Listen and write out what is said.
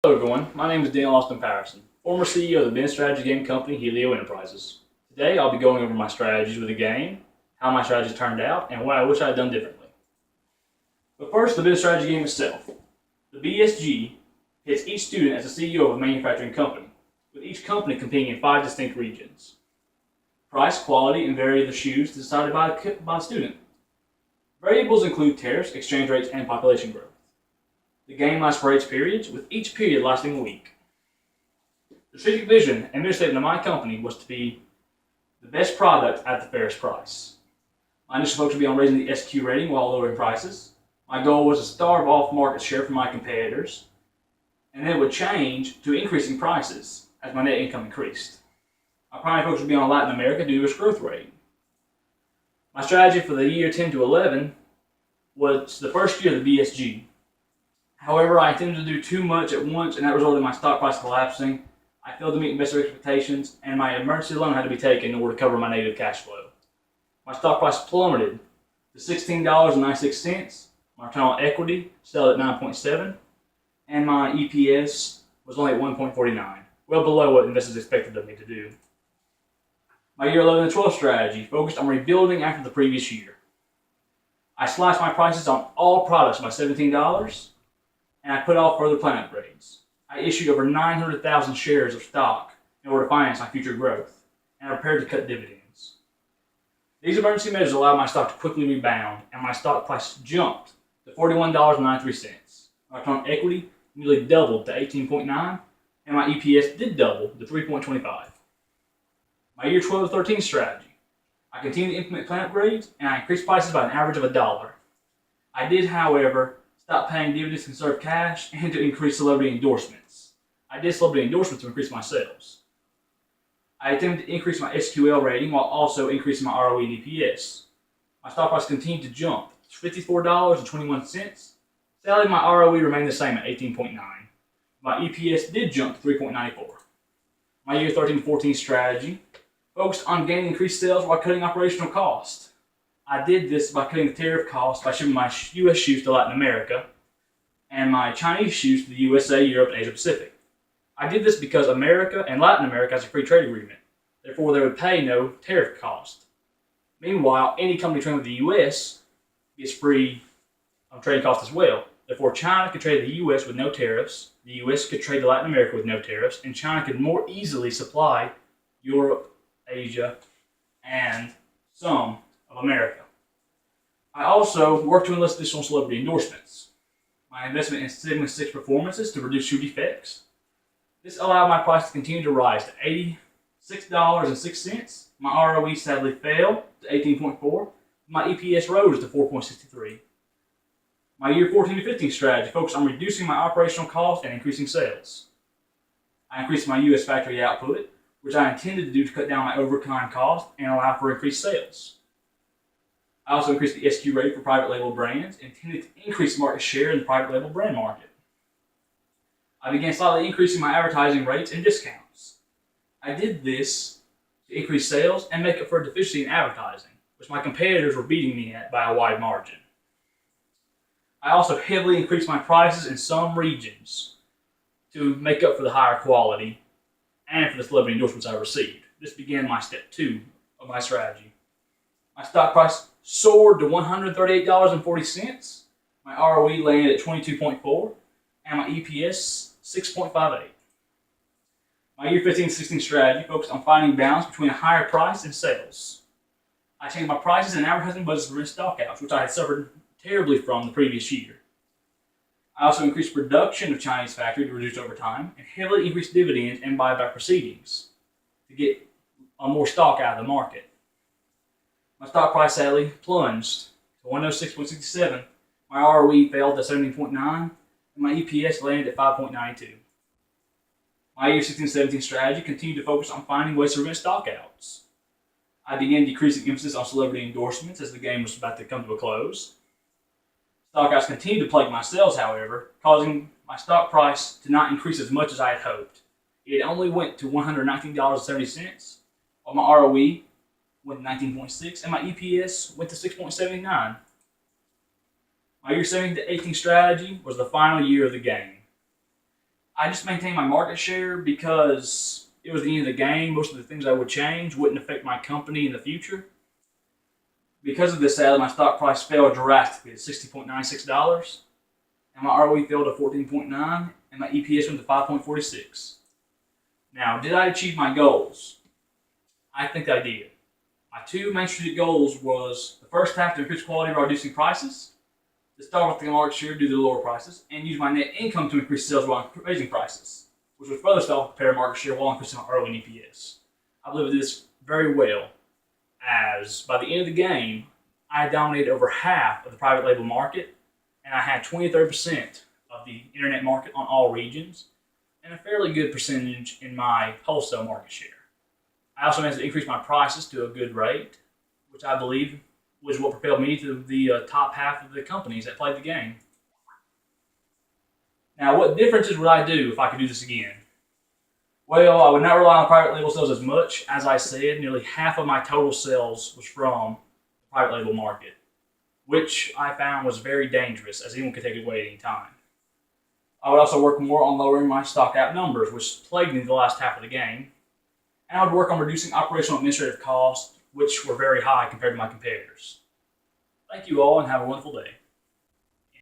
Hello everyone, my name is Daniel Austin Patterson, former CEO of the business strategy game company Helio Enterprises. Today I'll be going over my strategies with the game, how my strategies turned out, and what I wish I had done differently. But first, the business strategy game itself. The BSG pits each student as the CEO of a manufacturing company, with each company competing in 5 distinct regions. Price, quality, and variety of the shoes decided by the student. Variables include tariffs, exchange rates, and population growth. The game lasts for 8 periods, with each period lasting a week. The strategic vision and mission statement of my company was to be the best product at the fairest price. My initial focus would be on raising the SQ rating while lowering prices. My goal was to starve off market share from my competitors, and then it would change to increasing prices as my net income increased. My primary focus would be on Latin America due to its growth rate. My strategy for the year 10 to 11 was the first year of the BSG. However, I intended to do too much at once, and that resulted in my stock price collapsing. I failed to meet investor expectations, and my emergency loan had to be taken in order to cover my negative cash flow. My stock price plummeted to $16.96. My return on equity fell at 9.7, and my EPS was only at 1.49, well below what investors expected of me to do. My year 11 and 12 strategy focused on rebuilding after the previous year. I slashed my prices on all products by $17. And I put off further plan upgrades. I issued over 900,000 shares of stock in order to finance my future growth, and I prepared to cut dividends. These emergency measures allowed my stock to quickly rebound, and my stock price jumped to $41.93. My return on equity nearly doubled to 18.9, and my EPS did double to 3.25. My year 12 to 13 strategy. I continued to implement plan upgrades, and I increased prices by an average of $1. I did, however, stop paying dividends to conserve cash, and to increase celebrity endorsements. I did celebrity endorsements to increase my sales. I attempted to increase my SQL rating while also increasing my ROE and EPS. My stock price continued to jump to $54.21. Sadly, my ROE remained the same at 18.9. My EPS did jump to 3.94. My year 13 to 14 strategy focused on gaining increased sales while cutting operational costs. I did this by cutting the tariff costs by shipping my U.S. shoes to Latin America and my Chinese shoes to the USA, Europe, and Asia Pacific. I did this because America and Latin America has a free trade agreement. Therefore, they would pay no tariff cost. Meanwhile, any company trading with the U.S. gets free trading costs as well. Therefore, China could trade the U.S. with no tariffs, the U.S. could trade to Latin America with no tariffs, and China could more easily supply Europe, Asia, and some of America. I also worked to enlist additional celebrity endorsements. My investment in Sigma 6 performances to reduce shoe defects. This allowed my price to continue to rise to $86.06. My ROE sadly fell to 18.4. My EPS rose to 4.63. My year 14 to 15 strategy focused on reducing my operational costs and increasing sales. I increased my U.S. factory output, which I intended to do to cut down my overtime costs and allow for increased sales. I also increased the SQ rate for private label brands, intended to increase market share in the private label brand market. I began slightly increasing my advertising rates and discounts. I did this to increase sales and make up for a deficiency in advertising, which my competitors were beating me at by a wide margin. I also heavily increased my prices in some regions to make up for the higher quality and for the celebrity endorsements I received. This began my step 2 of my strategy. My stock price soared to $138.40. My ROE landed at 22.4, and my EPS 6.58. My year 15-16 strategy focused on finding balance between a higher price and sales. I changed my prices and advertising budgets to prevent stockouts, which I had suffered terribly from the previous year. I also increased production of Chinese factory to reduce overtime, and heavily increased dividends and buyback proceedings to get more stock out of the market. My stock price sadly plunged to 106.67. My ROE fell to 17.9, and my EPS landed at 5.92. My year 16-17 strategy continued to focus on finding ways to prevent stockouts. I began decreasing emphasis on celebrity endorsements as the game was about to come to a close. Stockouts continued to plague my sales, however, causing my stock price to not increase as much as I had hoped. It only went to $119.70, while my ROE went to 19.6, and my EPS went to 6.79. My year 17 to 18 strategy was the final year of the game. I just maintained my market share because it was the end of the game. Most of the things I would change wouldn't affect my company in the future. Because of this, sadly, my stock price fell drastically to $60.96, and my ROE fell to 14.9, and my EPS went to 5.46. Now, did I achieve my goals? I think I did. My two main strategic goals was the first half to increase quality by reducing prices, to start with the market share due to the lower prices, and use my net income to increase sales while raising prices, which would further start compare market share while increasing my ROE and EPS. I believe this very well, as by the end of the game, I dominated over half of the private label market, and I had 20 to 30% of the internet market on all regions, and a fairly good percentage in my wholesale market share. I also managed to increase my prices to a good rate, which I believe was what propelled me to the top half of the companies that played the game. Now, what differences would I do if I could do this again? Well, I would not rely on private label sales as much. As I said, nearly half of my total sales was from the private label market, which I found was very dangerous, as anyone could take it away at any time. I would also work more on lowering my stock out numbers, which plagued me the last half of the game. And I would work on reducing operational administrative costs, which were very high compared to my competitors. Thank you all, and have a wonderful day.